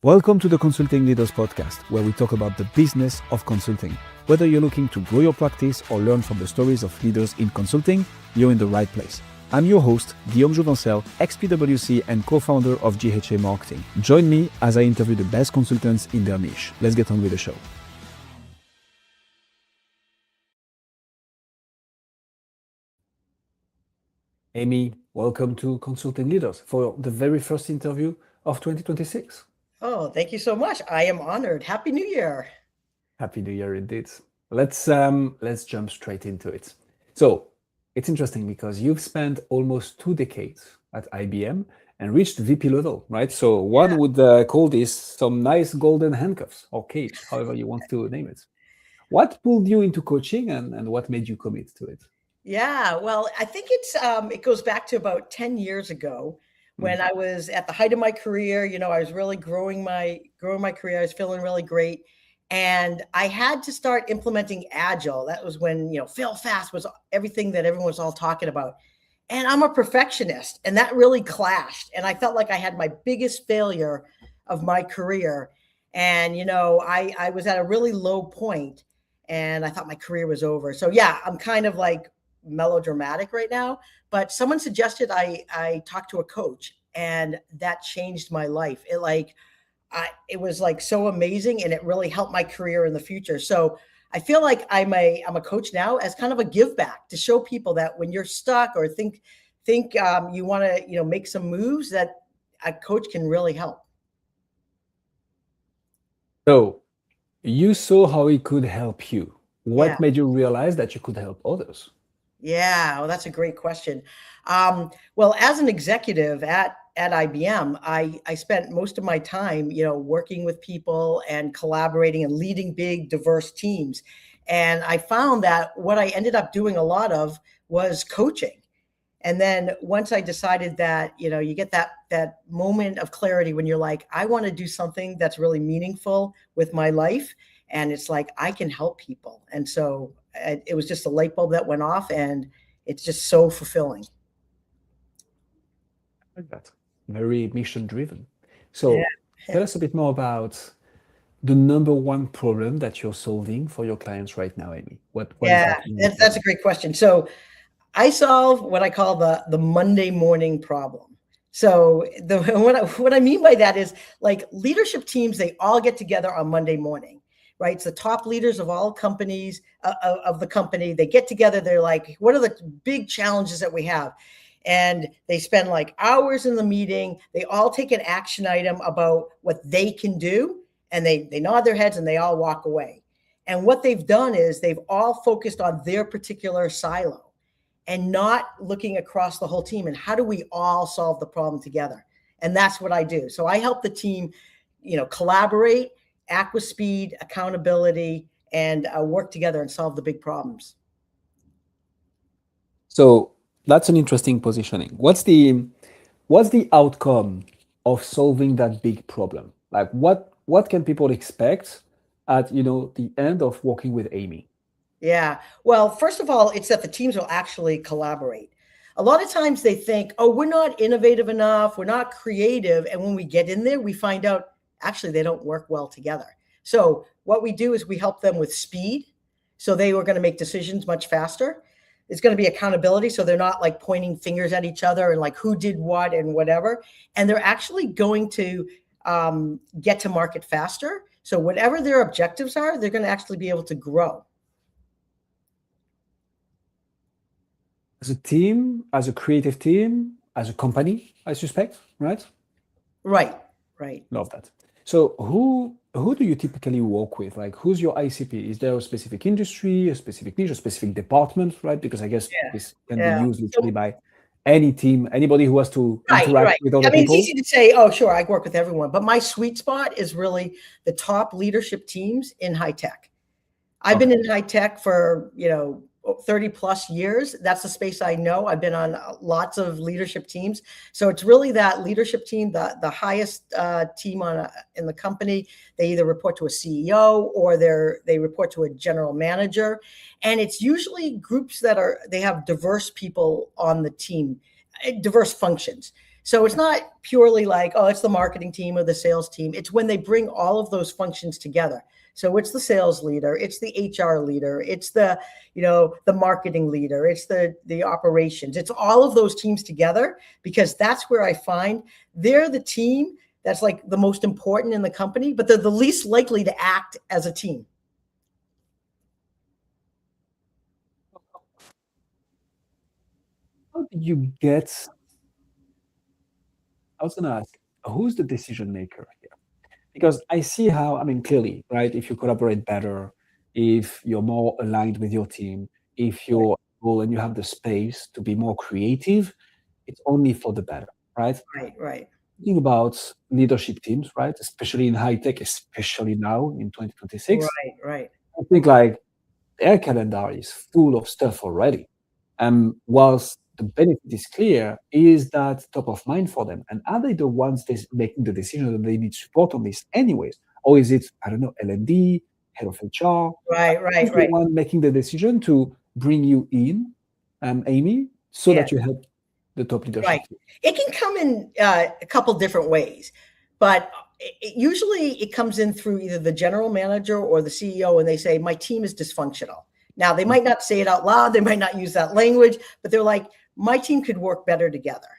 Welcome to the Consulting Leaders Podcast, where we talk about the business of consulting. Whether you're looking to grow your practice or learn from the stories of leaders in consulting, you're in the right place. I'm your host, Guillaume Jouvencel, ex-PwC and co-founder of GHA Marketing. Join me as I interview the best consultants in their niche. Let's get on with the show. Amy, welcome to Consulting Leaders for the very first interview of 2026. Oh, thank you so much. I am honored. Happy New Year. Happy New Year indeed. Let's jump straight into it. So it's interesting because you've spent almost 2 decades at IBM and reached VP level, right? So one would call this some nice golden handcuffs or cage, however you want to name it. What pulled you into coaching and what made you commit to it? Yeah, well, I think it goes back to about 10 years ago when I was at the height of my career. I was really growing my career. I was feeling really great. And I had to start implementing Agile. That was when, fail fast was everything that everyone was all talking about. And I'm a perfectionist, and that really clashed. And I felt like I had my biggest failure of my career. And, I was at a really low point and I thought my career was over. So yeah, I'm kind of like melodramatic right now, but someone suggested I talk to a coach, and that changed my life. It was like so amazing, and it really helped my career in the future. So I feel like I'm a coach now as kind of a give back to show people that when you're stuck or think you want to make some moves, that a coach can really help. So you saw how it could help you. What Yeah. made you realize that you could help others? Yeah, well, that's a great question. Well, as an executive at IBM, I spent most of my time, working with people and collaborating and leading big, diverse teams. And I found that what I ended up doing a lot of was coaching. And then once I decided that, you get that moment of clarity when you're like, I want to do something that's really meaningful with my life. And it's like, I can help people. And so it was just a light bulb that went off, and it's just so fulfilling. I like that. Very mission driven. Yeah. So tell us a bit more about the number one problem that you're solving for your clients right now, Amy. What is Yeah, that main that's a problem? great question. So I solve what I call the Monday morning problem. So what I mean by that is, like, leadership teams, they all get together on Monday morning, right? It's the top leaders of all companies of the company. They get together. They're like, what are the big challenges that we have? And they spend like hours in the meeting. They all take an action item about what they can do, and they nod their heads and they all walk away. And what they've done is they've all focused on their particular silo and not looking across the whole team and how do we all solve the problem together. And that's what I do. So I help the team, collaborate, act with speed, accountability, and work together and solve the big problems. So that's an interesting positioning. What's the outcome of solving that big problem? Like what can people expect at the end of working with Amy? Yeah. Well, first of all, it's that the teams will actually collaborate. A lot of times they think, oh, we're not innovative enough, we're not creative. And when we get in there, we find out actually they don't work well together. So what we do is we help them with speed. So they are going to make decisions much faster. It's going to be accountability. So they're not like pointing fingers at each other and like who did what and whatever. And they're actually going to get to market faster. So whatever their objectives are, they're going to actually be able to grow. As a team, as a creative team, as a company, I suspect, right? Right. Love that. So who do you typically work with? Like who's your ICP? Is there a specific industry, a specific niche, a specific department, right? Because I guess Yeah. this can be Yeah. used literally by any team, anybody who has to interact Right. with other I mean, it's people. easy to say, oh, sure, I work with everyone, but my sweet spot is really the top leadership teams in high tech. I've been Okay. in high tech for, 30 plus years. That's the space I know. I've been on lots of leadership teams. So it's really that leadership team, the highest team in the company. They either report to a CEO or they report to a general manager. And it's usually groups they have diverse people on the team, diverse functions. So it's not purely like, oh, it's the marketing team or the sales team. It's when they bring all of those functions together. So it's the sales leader, it's the HR leader, it's the, the marketing leader, it's the operations. It's all of those teams together, because that's where I find they're the team that's like the most important in the company, but they're the least likely to act as a team. How do you get, I was going to ask, who's the decision maker here? Because I see how, I mean, clearly, right? If you collaborate better, if you're more aligned with your team, if Right, you're able and you have the space to be more creative, it's only for the better, right? right, right, Thinking about leadership teams, right? Especially in high tech, especially now in 2026, right, right. I think like their calendar is full of stuff already. Whilst the benefit is clear, is that top of mind for them? And are they the ones making the decision that they need support on this anyways? Or is it, I don't know, L&D, head of HR? Right, Who's right, the right. one making the decision to bring you in, Amy, so Yeah. that you help the top leadership Right. team? It can come in a couple different ways, but usually it comes in through either the general manager or the CEO, and they say, my team is dysfunctional. Now, they might not say it out loud, they might not use that language, but they're like, my team could work better together.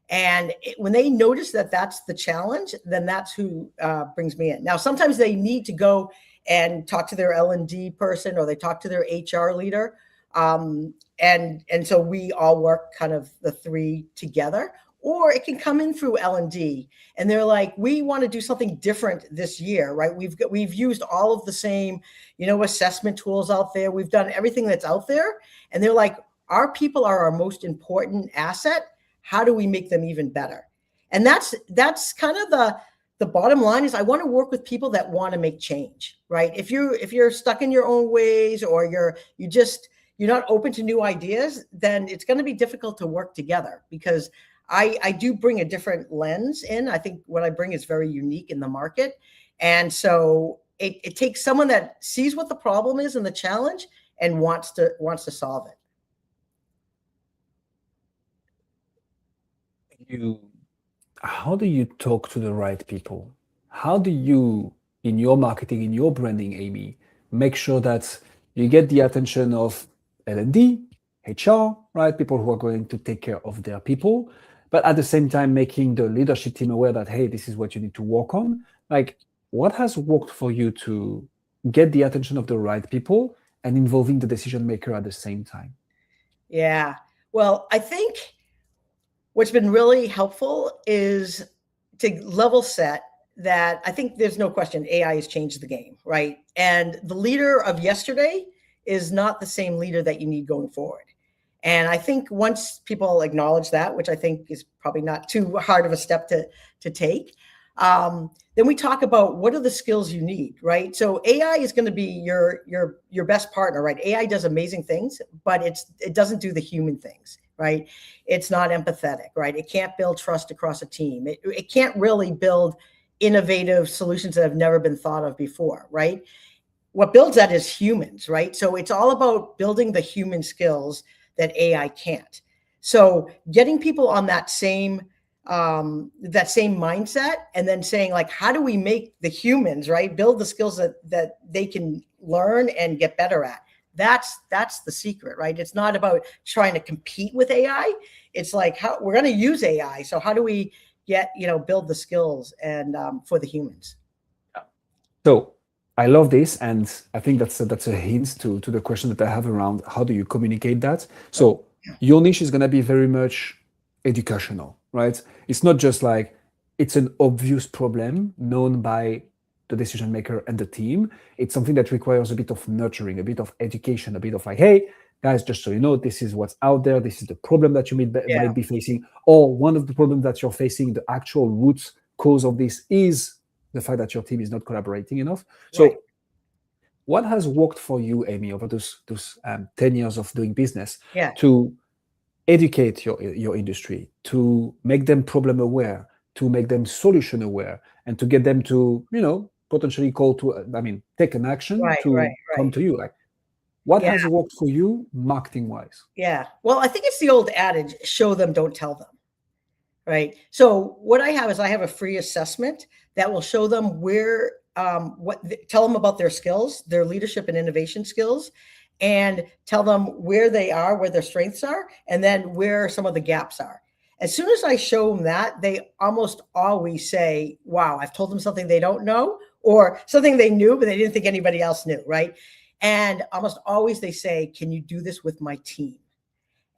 And when they notice that that's the challenge, then that's who brings me in. Now, sometimes they need to go and talk to their L&D person, or they talk to their HR leader. And so we all work kind of the three together, or it can come in through L&D, and they're like, we want to do something different this year, right? We've used all of the same, assessment tools out there. We've done everything that's out there. And they're like, our people are our most important asset. How do we make them even better? And that's kind of the bottom line is, I want to work with people that want to make change, right? If you're stuck in your own ways, or you're not open to new ideas, then it's going to be difficult to work together, because I do bring a different lens in. I think what I bring is very unique in the market. And so it takes someone that sees what the problem is and the challenge, and wants to solve it. How do you talk to the right people? How do you, in your marketing, in your branding, Amy, make sure that you get the attention of L&D, HR, right? People who are going to take care of their people, but at the same time making the leadership team aware that, hey, this is what you need to work on. Like, what has worked for you to get the attention of the right people and involving the decision maker at the same time? Yeah. Well, I think what's been really helpful is to level set that I think there's no question AI has changed the game, right? And the leader of yesterday is not the same leader that you need going forward. And I think once people acknowledge that, which I think is probably not too hard of a step to take, then we talk about what are the skills you need, right? So AI is going to be your best partner, right? AI does amazing things, but it doesn't do the human things, right? It's not empathetic, right? It can't build trust across a team. It can't really build innovative solutions that have never been thought of before, right? What builds that is humans, right? So it's all about building the human skills that AI can't. So getting people on that same mindset, and then saying, like, how do we make the humans, right, build the skills that they can learn and get better at? That's the secret, right? It's not about trying to compete with AI. It's like, how we're going to use AI. So how do we build the skills and for the humans? So I love this, and I think that's a hint to the question that I have around how do you communicate that. So your niche is going to be very much educational, right? It's not just like it's an obvious problem known by the decision maker and the team. It's something that requires a bit of nurturing, a bit of education, a bit of like, hey, guys, just so you know, this is what's out there. This is the problem that you might be facing, or one of the problems that you're facing. The actual root cause of this is the fact that your team is not collaborating enough. So Right. what has worked for you, Amy, over those 10 years of doing business Yeah. to educate your industry, to make them problem aware, to make them solution aware, and to get them to, potentially take an action Right. to Right. come Right. to you? Like, what Yeah. has worked for you marketing wise? Yeah. Well, I think it's the old adage, show them, don't tell them. Right. So what I have is I have a free assessment that will show them where, tell them about their skills, their leadership and innovation skills, and tell them where they are, where their strengths are, and then where some of the gaps are. As soon as I show them that, they almost always say, wow, I've told them something they don't know, or something they knew, but they didn't think anybody else knew. Right. And almost always they say, can you do this with my team?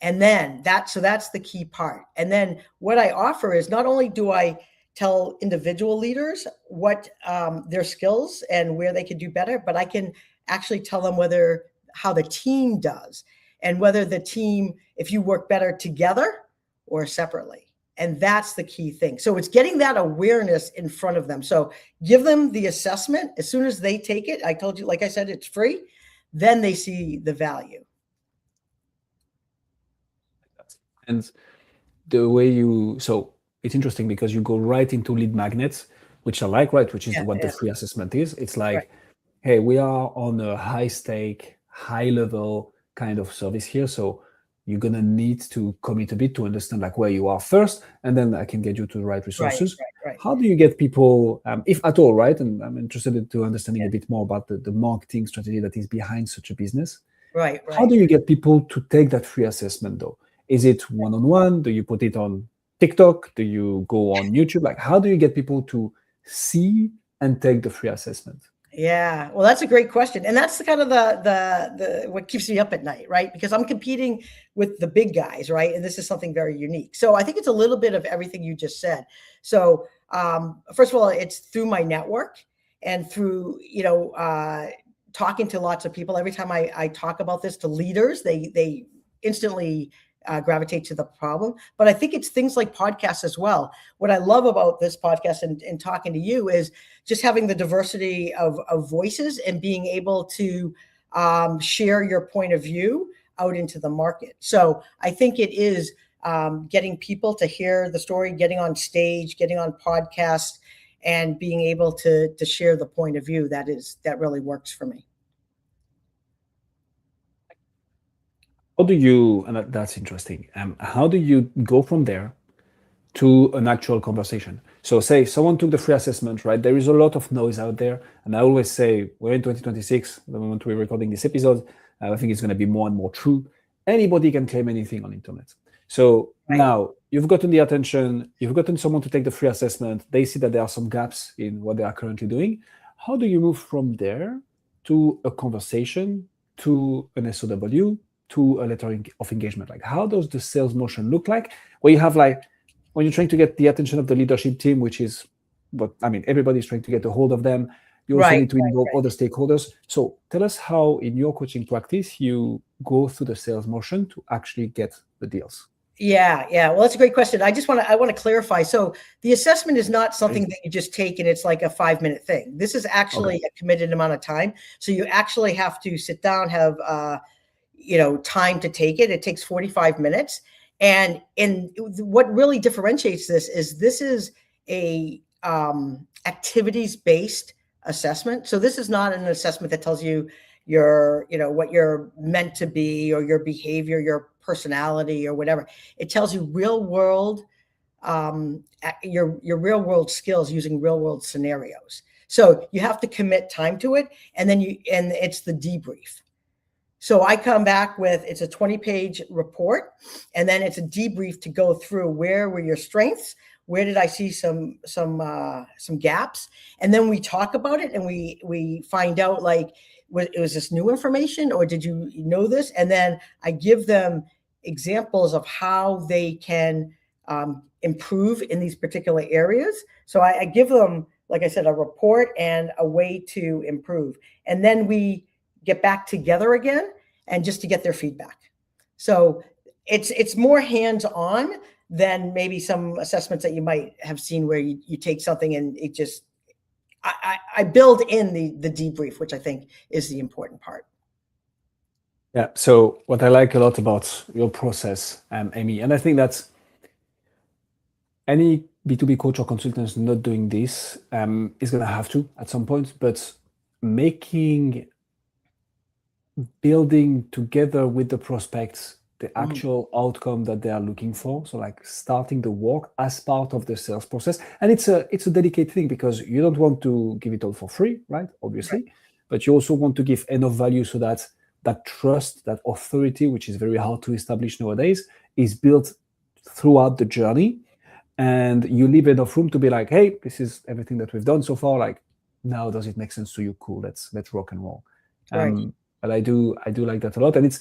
And then that's the key part. And then what I offer is not only do I tell individual leaders what their skills and where they can do better, but I can actually tell them how the team does, and whether the team, if you work better together or separately. And that's the key thing. So it's getting that awareness in front of them. So give them the assessment. As soon as they take it, I told you, like I said, it's free, then they see the value. And the way so it's interesting because you go right into lead magnets, which I like, right? Which is what the free assessment is. It's like, right, hey, we are on a high stake, high level kind of service here. So you're going to need to commit a bit to understand like where you are first, and then I can get you to the right resources. Right. How do you get people, if at all, right? And I'm interested to understanding a bit more about the marketing strategy that is behind such a business. Right. How do you get people to take that free assessment though? Is it one-on-one? Do you put it on TikTok? Do you go on YouTube? Like, how do you get people to see and take the free assessment? Yeah, well, that's a great question, and that's the kind of the what keeps me up at night, right? Because I'm competing with the big guys, right? And this is something very unique. So I think it's a little bit of everything you just said. So first of all, it's through my network and through talking to lots of people. Every time I talk about this to leaders, they instantly gravitate to the problem. But I think it's things like podcasts as well. What I love about this podcast and talking to you is just having the diversity of voices and being able to share your point of view out into the market. So I think it is getting people to hear the story, getting on stage, getting on podcasts, and being able to share the point of view that really works for me. How do you, and that's interesting, how do you go from there to an actual conversation? So say someone took the free assessment, right? There is a lot of noise out there. And I always say, we're in 2026, the moment we're recording this episode, I think it's going to be more and more true. Anybody can claim anything on the internet. So now you've gotten the attention, you've gotten someone to take the free assessment. They see that there are some gaps in what they are currently doing. How do you move from there to a conversation, to an SOW, to a letter of engagement? Like, how does the sales motion look like? Where you have like, when you're trying to get the attention of the leadership team, which is what, I mean, everybody's trying to get a hold of them. You also need to involve other stakeholders. So tell us how in your coaching practice, you go through the sales motion to actually get the deals. Yeah. Well, that's a great question. I want to clarify. So the assessment is not something that you just take and it's like a 5-minute thing. This is actually a committed amount of time. So you actually have to sit down, have, time to take it. It takes 45 minutes. And what really differentiates this is a activities-based assessment. So this is not an assessment that tells you what you're meant to be or your behavior, your personality or whatever. It tells you real world, your real world skills using real world scenarios. So you have to commit time to it, and then it's the debrief. So I come back with, it's a 20-page report, and then it's a debrief to go through where were your strengths, where did I see some gaps, and then we talk about it and we find out like, was this new information or did you know this? And then I give them examples of how they can improve in these particular areas. So I give them, like I said, a report and a way to improve, and then we get back together again and just to get their feedback. So it's more hands-on than maybe some assessments that you might have seen where you take something and it just, I build in the debrief, which I think is the important part. Yeah. So what I like a lot about your process, Amy, and I think that's any B2B coach or consultant not doing this is going to have to at some point, but building together with the prospects the actual outcome that they are looking for. So like starting the work as part of the sales process. And it's a delicate thing because you don't want to give it all for free, right? Obviously, Right. but you also want to give enough value so that that trust, that authority, which is very hard to establish nowadays, is built throughout the journey. And you leave enough room to be like, hey, this is everything that we've done so far. Like, now does it make sense to you? Cool, let's rock and roll. Right. But I do like that a lot. And it's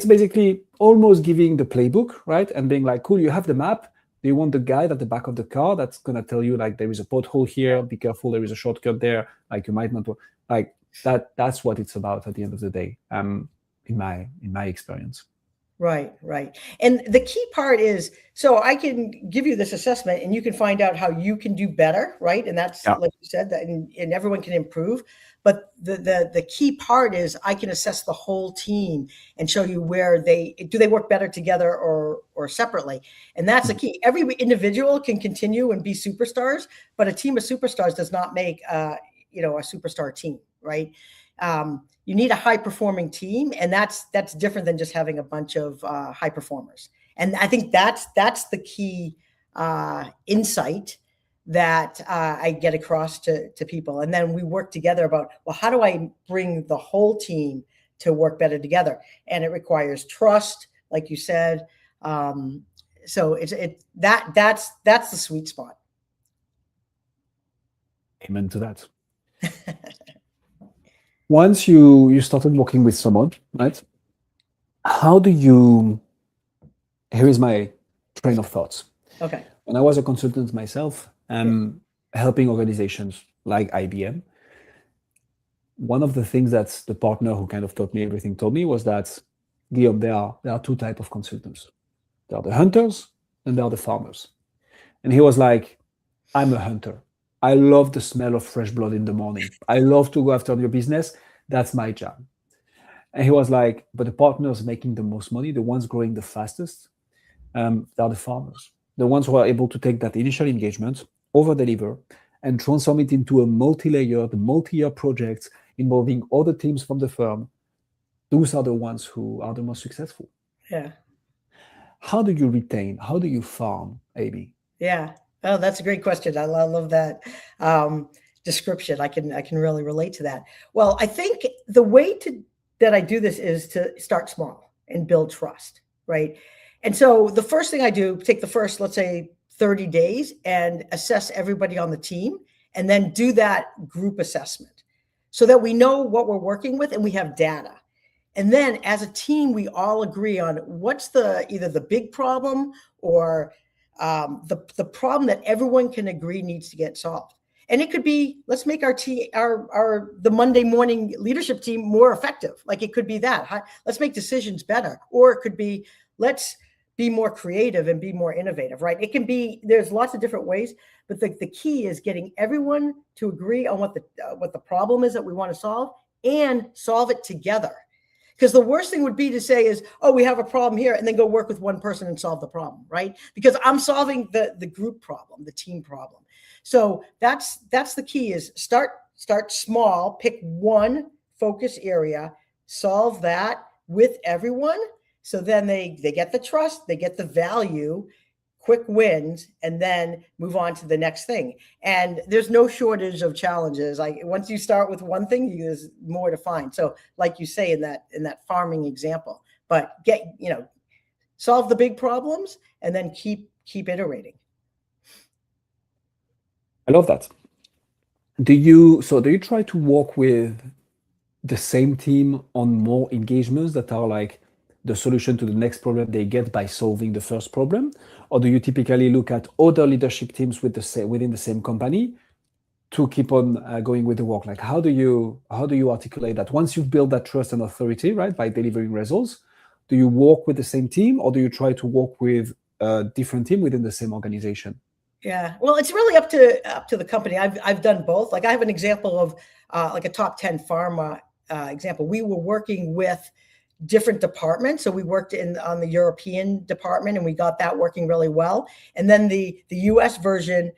basically almost giving the playbook, right? And being like, cool, you have the map. Do you want the guide at the back of the car that's gonna tell you like there is a pothole here, be careful, there is a shortcut there, like you might not like that. That's what it's about at the end of the day, in my experience. Right, right. And the key part is, so I can give you this assessment and you can find out how you can do better, right? And that's Yeah. like you said, that and everyone can improve. But the key part is I can assess the whole team and show you where they work better together or separately. And that's the key. Every individual can continue and be superstars, but a team of superstars does not make a superstar team, right? You need a high performing team, and that's different than just having a bunch of high performers. And I think that's the key insight that I get across to people. And then we work together about, well, how do I bring the whole team to work better together? And it requires trust, like you said. So that's the sweet spot. Amen to that. Once you started working with someone, right? Here is my train of thoughts. Okay. When I was a consultant myself, helping organizations like IBM, one of the things that the partner who kind of taught me everything told me was that, Guillaume, there are two types of consultants. There are the hunters and there are the farmers. And he was like, I'm a hunter. I love the smell of fresh blood in the morning. I love to go after your business. That's my job. And he was like, but the partners making the most money, the ones growing the fastest, they are the farmers. The ones who are able to take that initial engagement, over-deliver, and transform it into a multi-layered, multi-year project involving other teams from the firm. Those are the ones who are the most successful. Yeah. How do you farm, AB? Yeah. Oh, that's a great question. I love that description. I can really relate to that. Well, I think the way that I do this is to start small and build trust, right? And so the first thing I do, take the first, let's say, 30 days and assess everybody on the team, and then do that group assessment so that we know what we're working with and we have data. And then as a team, we all agree on what's either the big problem or the problem that everyone can agree needs to get solved. And it could be, let's make our the Monday morning leadership team more effective. Like it could be that. Let's make decisions better. Or it could be, let's be more creative and be more innovative, right? It can be, there's lots of different ways, but the key is getting everyone to agree on what the problem is that we want to solve and solve it together. Because the worst thing would be to say is, oh, we have a problem here, and then go work with one person and solve the problem, right? Because I'm solving the group problem, the team problem. So that's the key is start small, pick one focus area, solve that with everyone. So then they get the trust, they get the value, quick wins, and then move on to the next thing. And there's no shortage of challenges. Like once you start with one thing, there's more to find. So like you say in that farming example, but solve the big problems and then keep iterating. I love that. Do you try to work with the same team on more engagements that are like the solution to the next problem they get by solving the first problem? Or do you typically look at other leadership teams within the same company to keep on going with the work? Like how do you articulate that? Once you've built that trust and authority, right, by delivering results, do you work with the same team or do you try to work with a different team within the same organization? Yeah, well, it's really up to the company. I've done both. Like I have an example of like a top 10 pharma example. We were working with different departments. So we worked on the European department and we got that working really well. And then the US version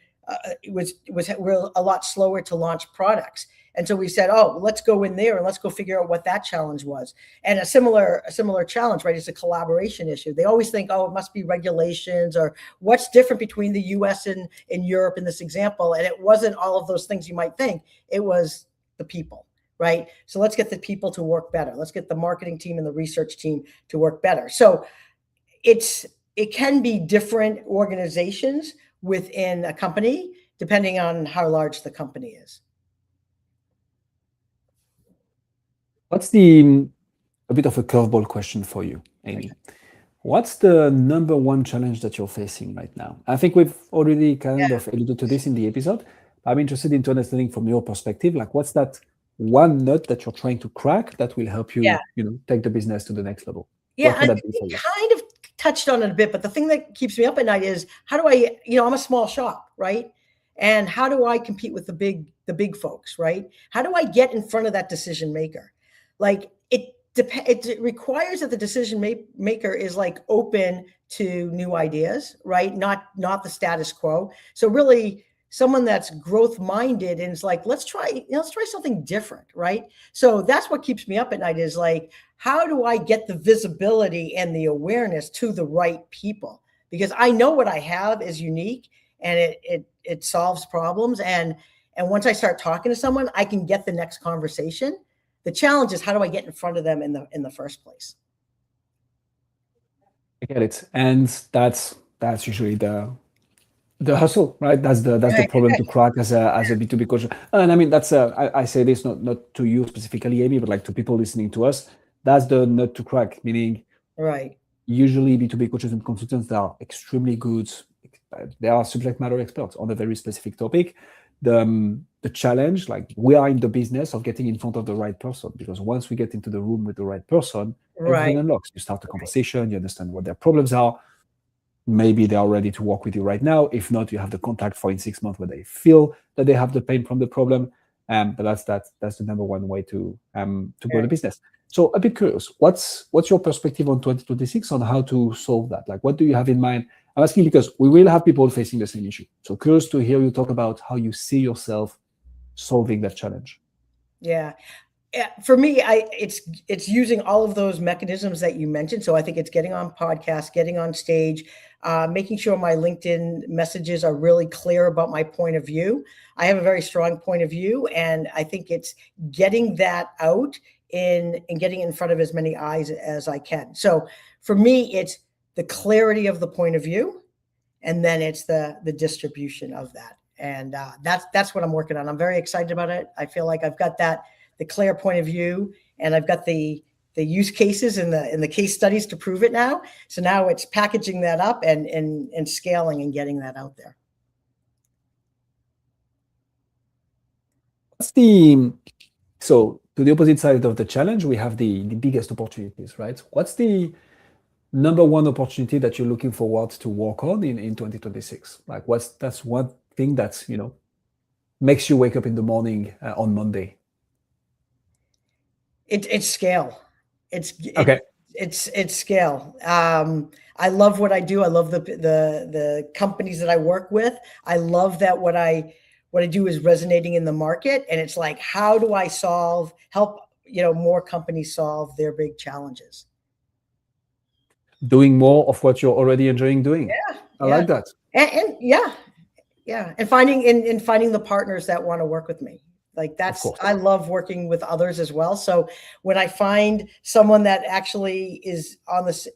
we're a lot slower to launch products. And so we said, oh, let's go in there and let's go figure out what that challenge was. And a similar challenge, right, is a collaboration issue. They always think, oh, it must be regulations or what's different between the US and Europe in this example. And it wasn't all of those things you might think. It was the people, right? So let's get the people to work better. Let's get the marketing team and the research team to work better. So it can be different organizations within a company, depending on how large the company is. What's a bit of a curveball question for you, Amy? What's the number one challenge that you're facing right now? I think we've already kind of alluded to this in the episode. I'm interested in understanding from your perspective, like what's that one nut that you're trying to crack that will help you, take the business to the next level? Yeah, I think we kind of touched on it a bit, but the thing that keeps me up at night is how do I, I'm a small shop, right? And how do I compete with the big folks, right? How do I get in front of that decision maker? Like it requires that the decision maker is like open to new ideas, right? Not the status quo. So really someone that's growth minded and is like, let's try something different, right? So that's what keeps me up at night is like, how do I get the visibility and the awareness to the right people? Because I know what I have is unique and it solves problems. And once I start talking to someone, I can get the next conversation. The challenge is how do I get in front of them in the first place? I get it. And that's usually the hustle, right? That's the problem to crack as a B2B coach. And I mean, that's I say this not to you specifically, Amy, but like to people listening to us. That's the nut to crack, meaning usually B2B coaches and consultants that are extremely good. They are subject matter experts on a very specific topic. The challenge, like we are in the business of getting in front of the right person, because once we get into the room with the right person, everything unlocks. You start a conversation, you understand what their problems are. Maybe they are ready to work with you right now. If not, you have the contact for in 6 months where they feel that they have the pain from the problem. But that's the number one way to grow the business. So a bit curious, what's your perspective on 2026 on how to solve that? Like, what do you have in mind? I'm asking because we will have people facing the same issue. So curious to hear you talk about how you see yourself solving that challenge. Yeah. For me, it's using all of those mechanisms that you mentioned. So I think it's getting on podcasts, getting on stage, making sure my LinkedIn messages are really clear about my point of view. I have a very strong point of view, and I think it's getting that out and getting in front of as many eyes as I can. So for me, it's the clarity of the point of view, and then it's the distribution of that. And that's what I'm working on. I'm very excited about it. I feel like I've got the clear point of view, and I've got the use cases and the case studies to prove it now. So now it's packaging that up and scaling and getting that out there. So to the opposite side of the challenge, we have the biggest opportunities, right? What's the number one opportunity that you're looking forward to work on in 2026? Like that's one thing that's, makes you wake up in the morning on Monday? It's scale. It's scale. I love what I do. I love the companies that I work with. I love that what I do is resonating in the market. And it's like, how do I help more companies solve their big challenges? Doing more of what you're already enjoying doing. Yeah, I like that. And and finding the partners that want to work with me. Like I love working with others as well. So when I find someone that actually is on this,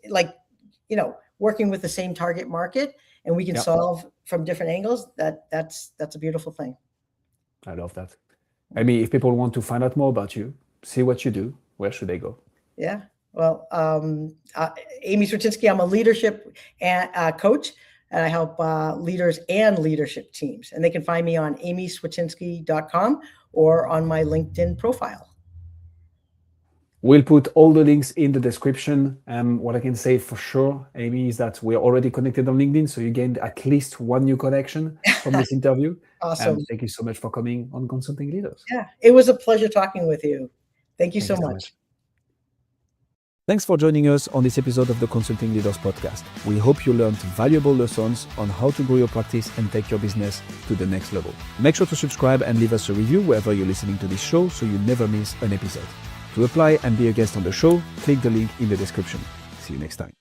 working with the same target market, and we can solve from different angles, that's a beautiful thing. I love that. I mean, if people want to find out more about you, see what you do, where should they go? Yeah. Well, Amy Swotinsky, I'm a leadership coach, and I help leaders and leadership teams. And they can find me on amyswotinsky.com or on my LinkedIn profile. We'll put all the links in the description. What I can say for sure, Amy, is that we're already connected on LinkedIn, so you gained at least one new connection from this interview. Awesome. Thank you so much for coming on Consulting Leaders. Yeah, it was a pleasure talking with you. Thank you so much. Thanks for joining us on this episode of the Consulting Leaders Podcast. We hope you learned valuable lessons on how to grow your practice and take your business to the next level. Make sure to subscribe and leave us a review wherever you're listening to this show so you never miss an episode. To apply and be a guest on the show, click the link in the description. See you next time.